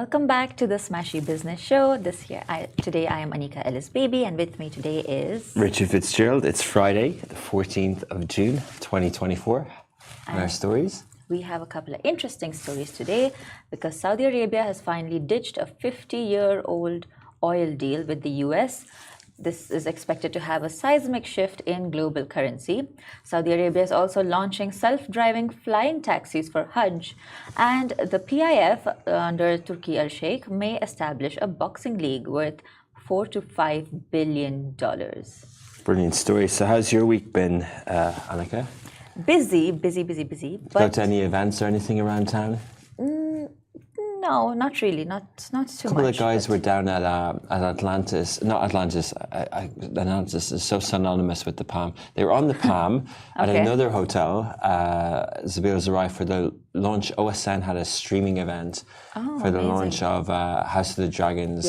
Welcome back to the Smashi Business Show. Today I am Anika Ellis Baby, and with me today is Richard Fitzgerald. It's Friday, the 14th of June, 2024. And our stories? We have a couple of interesting stories today because Saudi Arabia has finally ditched a 50-year-old oil deal with the US. This is expected to have a seismic shift in global currency. Saudi Arabia is also launching self-driving flying taxis for Hajj. And the PIF under Turkey Al-Sheikh may establish a boxing league worth $4 to $5 billion. Brilliant story. So how's your week been, Annika? Busy. Go to any events or anything around town? No, not really. Not too much. A couple of guys were down at Atlantis. Not Atlantis. Atlantis is so synonymous with the Palm. They were on the Palm at another hotel, Zabeel Zarai, for the launch. OSN had a streaming event for the launch of House of the Dragons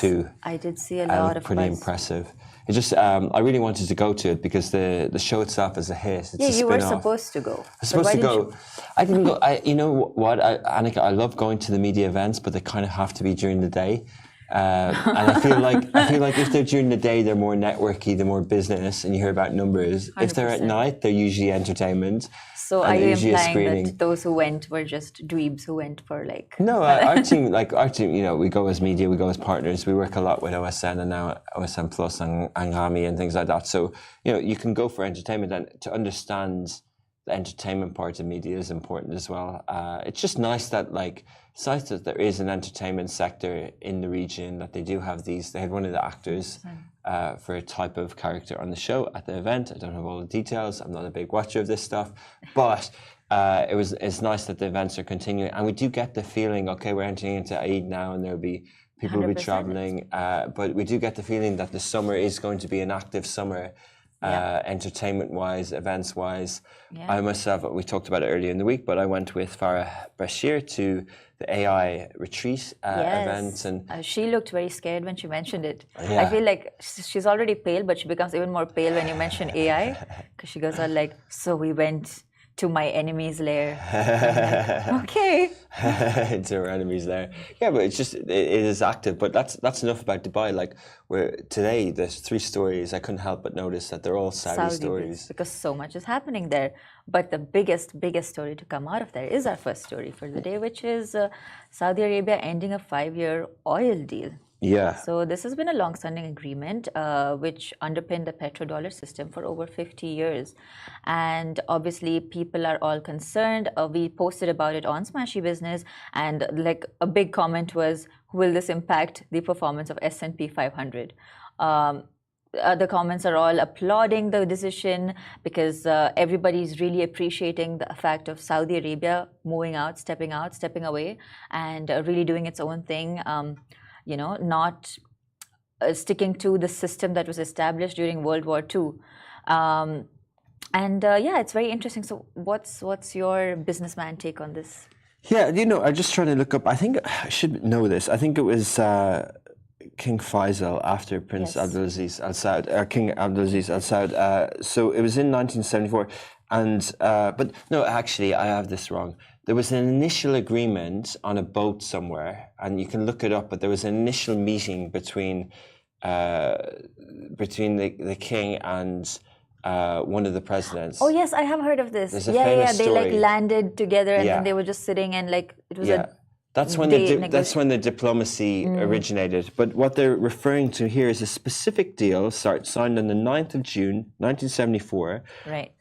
2. I did see a lot of pretty impressive. It just, I really wanted to go to it because the show itself is a hit. It's you were supposed to go. I was supposed to go. I didn't go. You know what, Annika? I love going to the media events, but they kind of have to be during the day. And I feel like if they're during the day, they're more networky, they're more business, and you hear about numbers. 100%. If they're at night, they're usually entertainment. So are you implying that those who went were just dweebs who went for like? No, our team, you know, we go as media, we go as partners. We work a lot with OSN and now OSN Plus and Rami and things like that. So, you know, you can go for entertainment, and to understand the entertainment part of media is important as well. It's just nice that that there is an entertainment sector in the region, that they do have these. They had one of the actors for a type of character on the show at the event. I don't have all the details. I'm not a big watcher of this stuff, but it's nice that the events are continuing, and we do get the feeling, okay, we're entering into Eid now, and there'll be people will be traveling, but we do get the feeling that the summer is going to be an active summer. Entertainment-wise, events-wise. I myself, we talked about it earlier in the week, but I went with Farah Bashir to the AI retreat event. And she looked very scared when she mentioned it. I feel like she's already pale, but she becomes even more pale when you mention AI, because she goes on like, so we went to my enemy's lair. Like, okay. To our enemy's lair. Yeah, but it is active. But that's enough about Dubai. Like, where today there's 3 stories. I couldn't help but notice that they're all Saudi stories. Because so much is happening there. But the biggest story to come out of there is our first story for the day, which is Saudi Arabia ending a 5-year oil deal. Yeah. So this has been a long-standing agreement which underpinned the petrodollar system for over 50 years. And obviously people are all concerned. We posted about it on Smashi Business, and like a big comment was, will this impact the performance of S&P 500? The comments are all applauding the decision because everybody's really appreciating the fact of Saudi Arabia moving out, stepping away, and really doing its own thing. You know, not sticking to the system that was established during World War II. It's very interesting. So what's your businessman take on this? Yeah, you know, I'm just trying to look up. I think I should know this. I think it was King Faisal after Prince Abdulaziz Al Saud, King Abdulaziz Al Saud. So it was in 1974. And but no, actually, I have this wrong. There was an initial agreement on a boat somewhere, and you can look it up. But there was an initial meeting between the king and one of the presidents. Oh yes, I have heard of this. There's a famous they story. Landed together, and then they were just sitting, and it was That's when the diplomacy originated. But what they're referring to here is a specific deal signed on the 9th of June, 1974,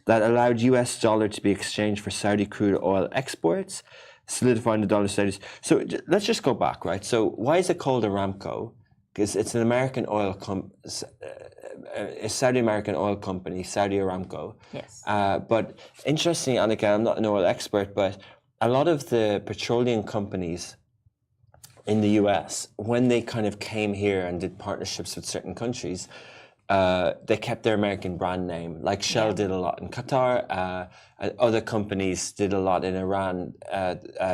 that allowed US dollar to be exchanged for Saudi crude oil exports, solidifying the dollar status. So let's just go back, right? So why is it called Aramco? Because it's an American oil a Saudi American oil company, Saudi Aramco. Yes. But interestingly, Annika, I'm not an oil expert, but a lot of the petroleum companies in the US, when they kind of came here and did partnerships with certain countries, they kept their American brand name. Like Shell did a lot in Qatar, and other companies did a lot in Iran.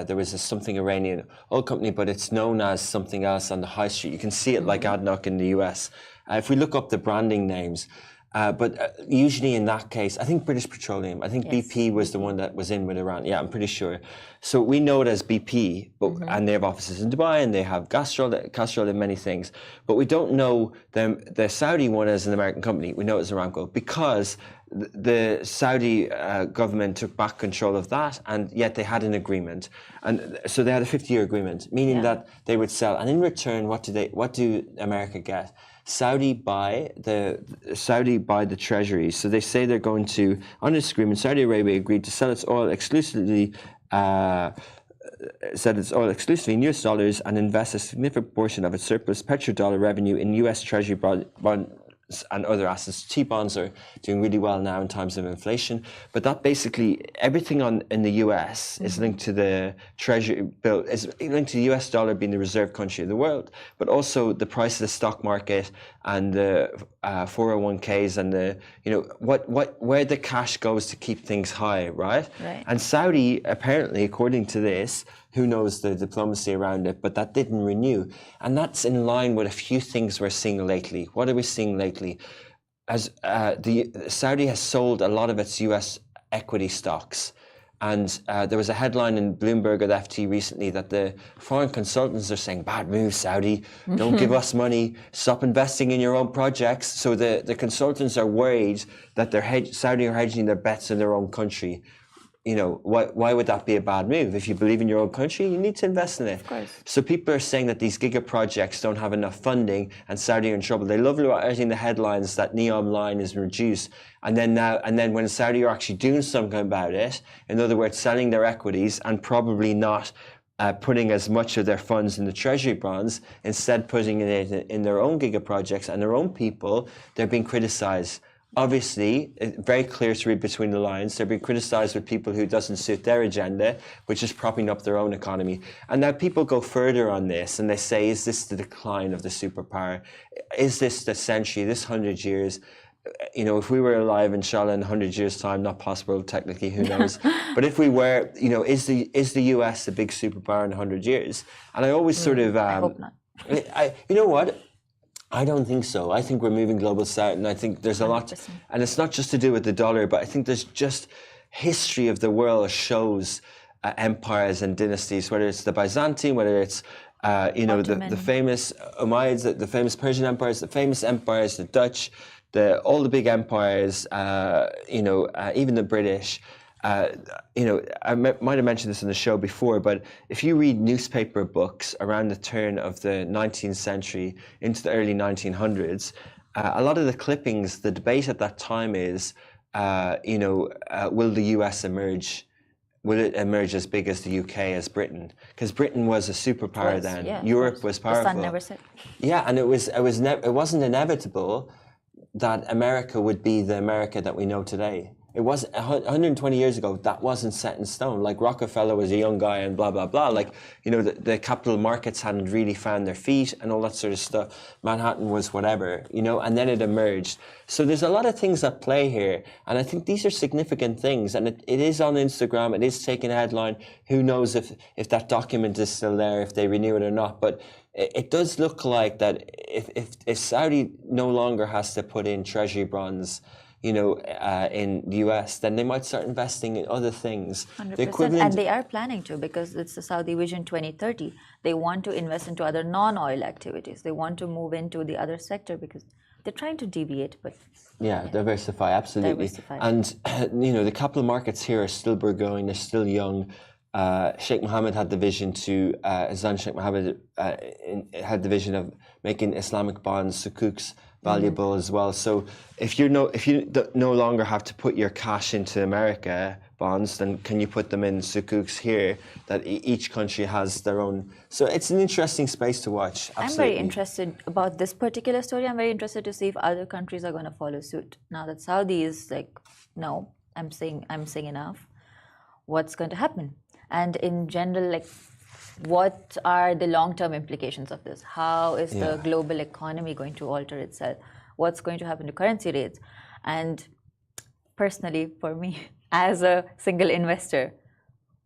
There was something Iranian oil company, but it's known as something else on the high street. You can see it like ADNOC in the US. If we look up the branding names, But usually in that case, I think British Petroleum, I think Yes, BP was the one that was in with Iran. Yeah, I'm pretty sure. So we know it as BP, but and they have offices in Dubai and they have Castrol and many things. But we don't know the Saudi one as an American company. We know it's Aramco because the Saudi government took back control of that, and yet they had an agreement, and so they had a 50-year agreement, meaning that they would sell, and in return, what do America get? Saudi buy the treasuries. So they say they're going to, under this agreement, Saudi Arabia agreed to sell its oil exclusively. Said its oil exclusively in US dollars and invest a significant portion of its surplus petrodollar revenue in US Treasury bonds and other assets. T-bonds are doing really well now in times of inflation, but that basically everything in the US is linked to the Treasury bill, is linked to the US dollar being the reserve country of the world, but also the price of the stock market and the 401ks and the where the cash goes to keep things high, right? And Saudi apparently, according to this, who knows the diplomacy around it, but that didn't renew. And that's in line with a few things we're seeing lately. What are we seeing lately? As the Saudi has sold a lot of its US equity stocks. And there was a headline in Bloomberg or the FT recently that the foreign consultants are saying, bad move, Saudi, don't give us money, stop investing in your own projects. So the consultants are worried that Saudi are hedging their bets in their own country. Why would that be a bad move? If you believe in your own country, you need to invest in it. Of course. So people are saying that these giga projects don't have enough funding and Saudi are in trouble. They love writing the headlines that NEOM line is reduced. And then when Saudi are actually doing something about it, in other words, selling their equities and probably not putting as much of their funds in the treasury bonds, instead putting it in their own giga projects and their own people, they're being criticized. Obviously, it's very clear to read between the lines. They're being criticized with people who doesn't suit their agenda, which is propping up their own economy. And now people go further on this and they say, is this the decline of the superpower? Is this the century, this 100 years? If we were alive, inshallah, in 100 years' time, not possible, technically, who knows? But if we were, is the US the big superpower in 100 years? And I always sort of... I hope not. You know what? I don't think so. I think we're moving global south, and I think there's a 100%. Lot, and it's not just to do with the dollar, but I think there's just history of the world shows empires and dynasties, whether it's the Byzantine, whether it's the famous Umayyads, the famous Persian empires, the famous empires, the Dutch, all the big empires, even the British. I might have mentioned this in the show before, but if you read newspaper books around the turn of the 19th century into the early 1900s, a lot of the clippings, the debate at that time is, will the US emerge? Will it emerge as big as the UK, as Britain? Because Britain was a superpower then. Yeah, Europe was powerful. The sun never set. Yeah, and it wasn't inevitable that America would be the America that we know today. It was 120 years ago. That wasn't set in stone. Like Rockefeller was a young guy and blah, blah, blah. Like, the capital markets hadn't really found their feet and all that sort of stuff. Manhattan was whatever, and then it emerged. So there's a lot of things at play here. And I think these are significant things. And it is on Instagram. It is taking a headline. Who knows if that document is still there, if they renew it or not. But it does look like that if Saudi no longer has to put in treasury bonds, in the US, then they might start investing in other things. 100%. And they are planning to, because it's the Saudi Vision 2030. They want to invest into other non-oil activities. They want to move into the other sector because they're trying to deviate, but... diversify, absolutely. And, the capital markets here are still burgeoning. They're still young. Sheikh Mohammed had the vision Azan Sheikh Mohammed had the vision of making Islamic bonds, sukuks, valuable as well. So if you no longer have to put your cash into America bonds, then can you put them in sukuks here that each country has their own? So it's an interesting space to watch. Absolutely. I'm very interested about this particular story. I'm very interested to see if other countries are going to follow suit. Now that Saudi is like, no, I'm saying enough. What's going to happen? And in general, what are the long-term implications of this? How is the global economy going to alter itself? What's going to happen to currency rates? And personally, for me, as a single investor,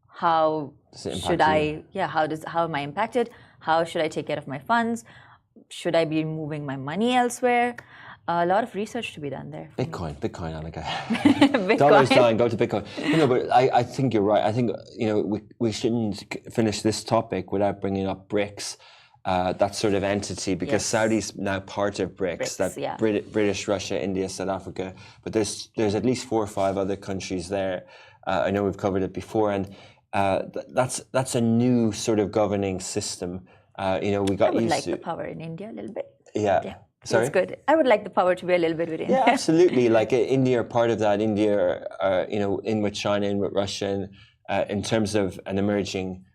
how am I impacted? How should I take care of my funds? Should I be moving my money elsewhere? a lot of research to be done there. Bitcoin, Annika. Bitcoin. Dollars down, go to Bitcoin. But I think you're right. I think, we shouldn't finish this topic without bringing up BRICS, that sort of entity, because Saudi's now part of BRICS, British, Russia, India, South Africa. But there's at least 4 or 5 other countries there. I know we've covered it before, and that's a new sort of governing system. We got I would used like to the power in India a little bit. Yeah. Sorry? It's good. I would like the power to be a little bit with India. Yeah, absolutely. Like India are part of that. India, in with China, in with Russia, in terms of an emerging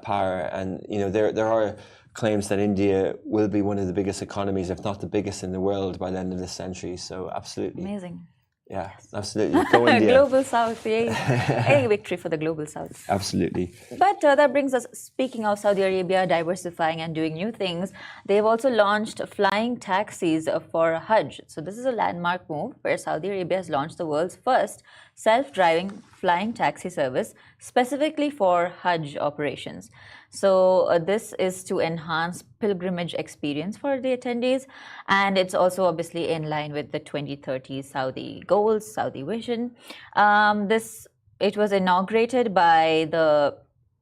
power. And there are claims that India will be one of the biggest economies, if not the biggest in the world, by the end of this century. So absolutely. Amazing. Yeah, absolutely. Go India. Global South, yay. A victory for the Global South. Absolutely. But that brings us, speaking of Saudi Arabia diversifying and doing new things, they've also launched flying taxis for Hajj. So this is a landmark move where Saudi Arabia has launched the world's first self-driving flying taxi service specifically for Hajj operations. So this is to enhance pilgrimage experience for the attendees, and it's also obviously in line with the 2030 Saudi goals, Saudi vision. It was inaugurated by the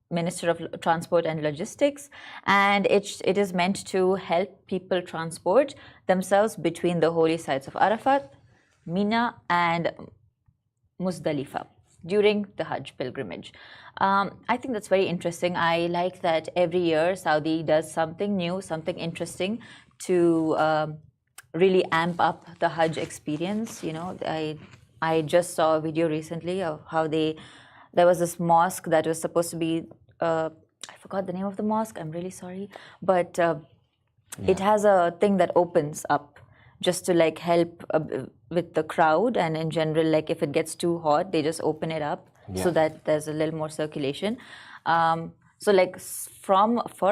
Minister of Transport and Logistics, and it is meant to help people transport themselves between the holy sites of Arafat, Mina, and Muzdalifa during the Hajj pilgrimage. I think that's very interesting. I like that every year Saudi does something new, something interesting to really amp up the Hajj experience. I just saw a video recently of how there was this mosque that was supposed to be, I forgot the name of the mosque, I'm really sorry, but it has a thing that opens up just to help with the crowd, and in general, if it gets too hot, they just open it up so that there's a little more circulation. For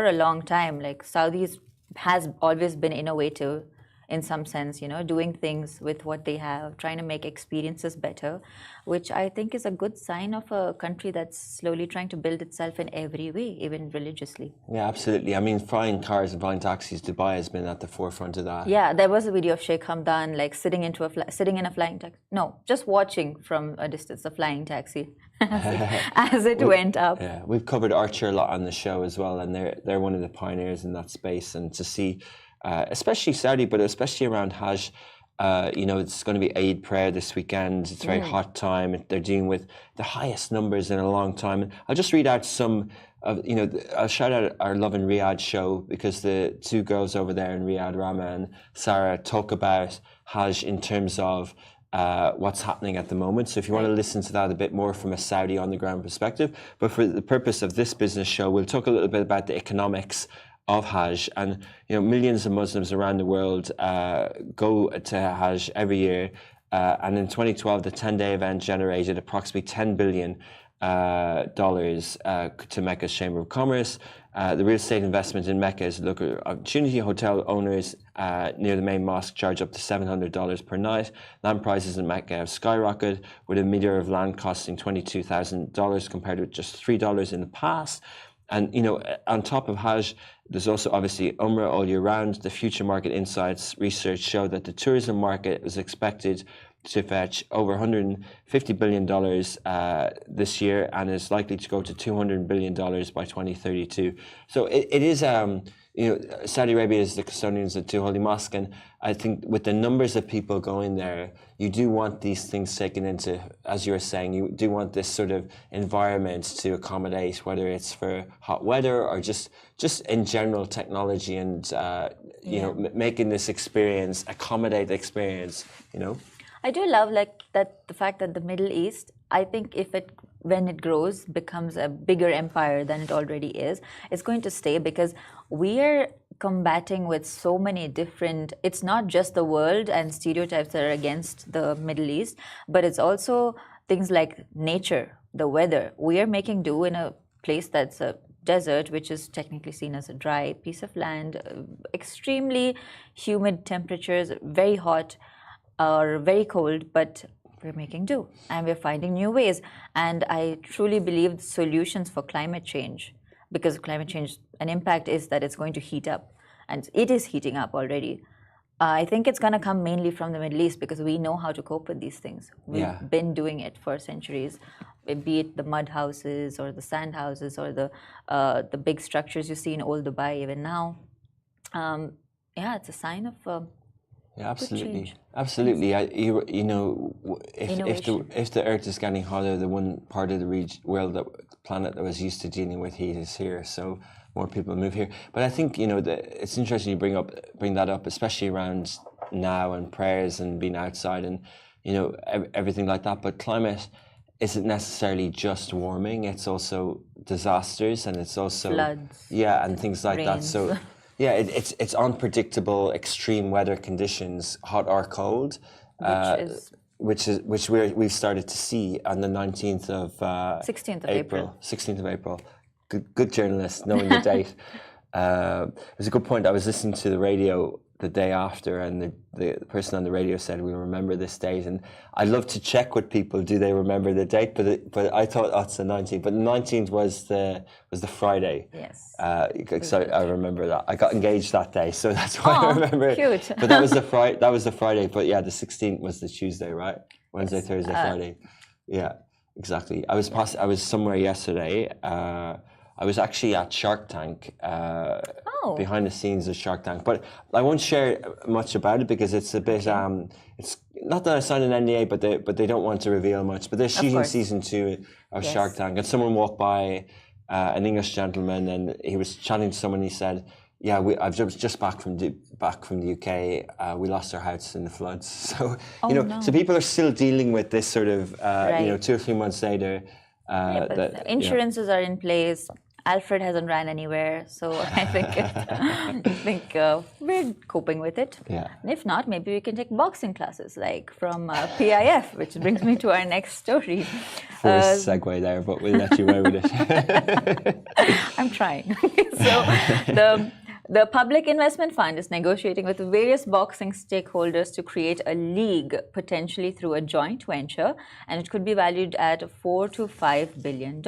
a long time, Saudi has always been innovative in some sense, doing things with what they have, trying to make experiences better, which I think is a good sign of a country that's slowly trying to build itself in every way, even religiously. Yeah, absolutely. I mean, flying cars and flying taxis, Dubai has been at the forefront of that. Yeah, there was a video of Sheikh Hamdan sitting in a flying taxi. No, just watching from a distance a flying taxi as it went up. Yeah, we've covered Archer a lot on the show as well, and they're one of the pioneers in that space. And to see, especially Saudi, but especially around Hajj, it's going to be Eid prayer this weekend. It's a very hot time. They're dealing with the highest numbers in a long time. I'll just read out some of, I'll shout out our Love in Riyadh show, because the 2 girls over there in Riyadh, Rama and Sarah, talk about Hajj in terms of what's happening at the moment. So if you want to listen to that a bit more from a Saudi on the ground perspective, but for the purpose of this business show, we'll talk a little bit about the economics of Hajj. And millions of Muslims around the world go to Hajj every year, and in 2012 the 10-day event generated approximately $10 billion to Mecca's Chamber of Commerce. The real estate investment in Mecca is a lucrative opportunity. Hotel owners near the main mosque charge up to $700 per night. Land prices in Mecca have skyrocketed, with a meter of land costing $22,000 compared with just $3 in the past. And on top of Hajj, there's also obviously Umrah all year round. The Future Market Insights research showed that the tourism market is expected to fetch over $150 billion this year, and is likely to go to $200 billion by 2032. So it is, Saudi Arabia is the custodians of 2 holy mosques, and I think with the numbers of people going there, you do want these things taken into, as you were saying, you do want this sort of environment to accommodate, whether it's for hot weather or just in general technology, and making this experience accommodate the experience. I do love that the fact that the Middle East, I think when it grows, becomes a bigger empire than it already is, it's going to stay, because we are combating with so many different, it's not just the world and stereotypes that are against the Middle East, but it's also things like nature, the weather. We are making do in a place that's a desert, which is technically seen as a dry piece of land, extremely humid temperatures, very hot or very cold, but we're making do and we're finding new ways. And I truly believe the solutions for climate change, because climate change, an impact is that it's going to heat up, and it is heating up already. I think it's going to come mainly from the Middle East because we know how to cope with these things. We've been doing it for centuries, be it the mud houses or the sand houses or the big structures you see in old Dubai even now. It's a sign of absolutely, absolutely. If the Earth is getting hotter, the one part of the planet that was used to dealing with heat is here. So more people move here. But I think it's interesting you bring that up, especially around now and prayers and being outside and everything like that. But climate isn't necessarily just warming; it's also disasters and it's also floods, and things like that. So it's unpredictable, extreme weather conditions, hot or cold, which we've started to see on the 16th of April. 16th of April. Good journalist, knowing the date. It was a good point. I was listening to the radio the day after, and the person on the radio said, "We'll remember this date." And I love to check with people, do they remember the date? But I thought it's the 19th. But the 19th was the Friday. Yes. So I remember that. I got engaged that day, so that's why I remember it. Cute. But that was the Friday. But yeah, the 16th was the Tuesday, right? Wednesday, Thursday, Friday. Yeah, exactly. I was somewhere yesterday. I was actually at Shark Tank, behind the scenes of Shark Tank, but I won't share much about it because it's a bit. It's not that I signed an NDA, but they don't want to reveal much. But they're shooting season 2 of Shark Tank, and someone walked by, an English gentleman, and he was chatting to someone. He said, "Yeah, I've just back from the UK. We lost our house in the floods." So so people are still dealing with this sort of 2 or 3 months later. But insurances are in place. Alfred hasn't ran anywhere, so I think we're coping with it. Yeah. And if not, maybe we can take boxing classes, like from PIF, which brings me to our next story. Forced segue there, but we'll let you away with it. I'm trying. So the Public Investment Fund is negotiating with various boxing stakeholders to create a league, potentially through a joint venture, and it could be valued at $4 to $5 billion.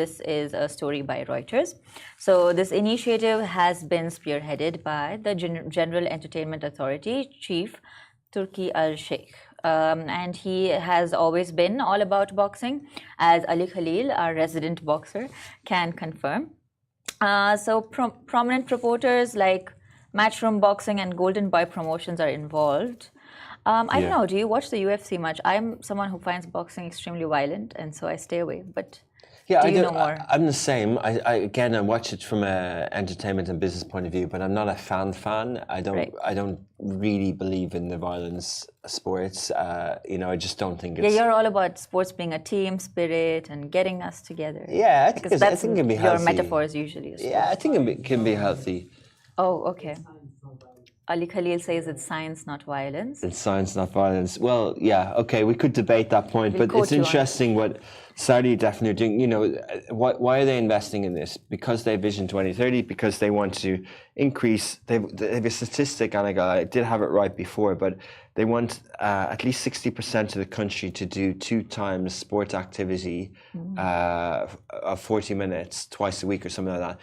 This is a story by Reuters. So this initiative has been spearheaded by the General Entertainment Authority Chief Turki Al-Sheikh. And he has always been all about boxing, as Ali Khalil, our resident boxer, can confirm. So prominent promoters like Matchroom Boxing and Golden Boy Promotions are involved. I don't know, do you watch the UFC much? I'm someone who finds boxing extremely violent, and so I stay away. But do you know more? I'm the same. I watch it from an entertainment and business point of view, but I'm not a fan. I don't really believe in the violence sports. I just don't think it's... Yeah, you're all about sports being a team spirit and getting us together. Yeah, I think it can be healthy. Your metaphors usually. Yeah, I think it can be healthy. Oh, okay. Ali Khalil says it's science, not violence. It's science, not violence. Well, yeah, okay, we could debate that point, but it's interesting what Saudi definitely are doing. Why are they investing in this? Because they have Vision 2030, because they want to increase, they have a statistic, and I did have it right before, but they want at least 60% of the country to do 2 times sport activity of 40 minutes twice a week or something like that.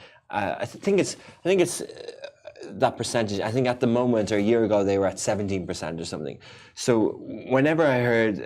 I think it's that percentage. I think at the moment, or a year ago, they were at 17% or something. So whenever I heard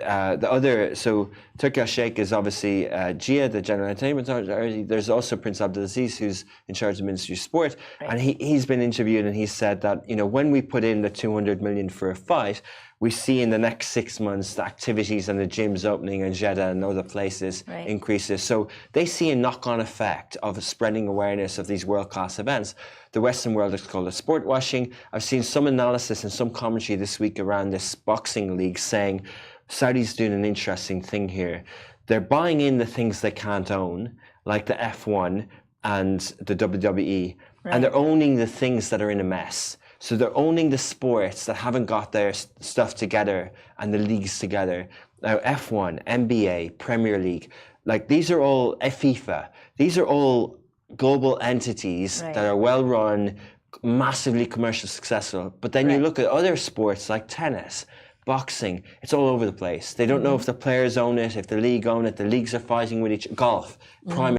Turki Al-Sheikh is obviously Gia, the General Entertainment Authority. There's also Prince Abdulaziz, who's in charge of the Ministry of Sport, and he's been interviewed, and he said that when we put in the 200 million for a fight, we see in the next 6 months the activities and the gyms opening in Jeddah and other places increases. So they see a knock-on effect of spreading awareness of these world-class events. The Western world is called it sport washing. I've seen some analysis and some commentary this week around this boxing league saying Saudi's doing an interesting thing here. They're buying in the things they can't own, like the F1 and the WWE, and they're owning the things that are in a mess. So they're owning the sports that haven't got their stuff together and the leagues together. Now, F1, NBA, Premier League, like these are all FIFA. These are all global entities that are well run, massively commercially successful. But then you look at other sports like tennis, boxing, it's all over the place. They don't know if the players own it, if the league own it, the leagues are fighting with golf, prime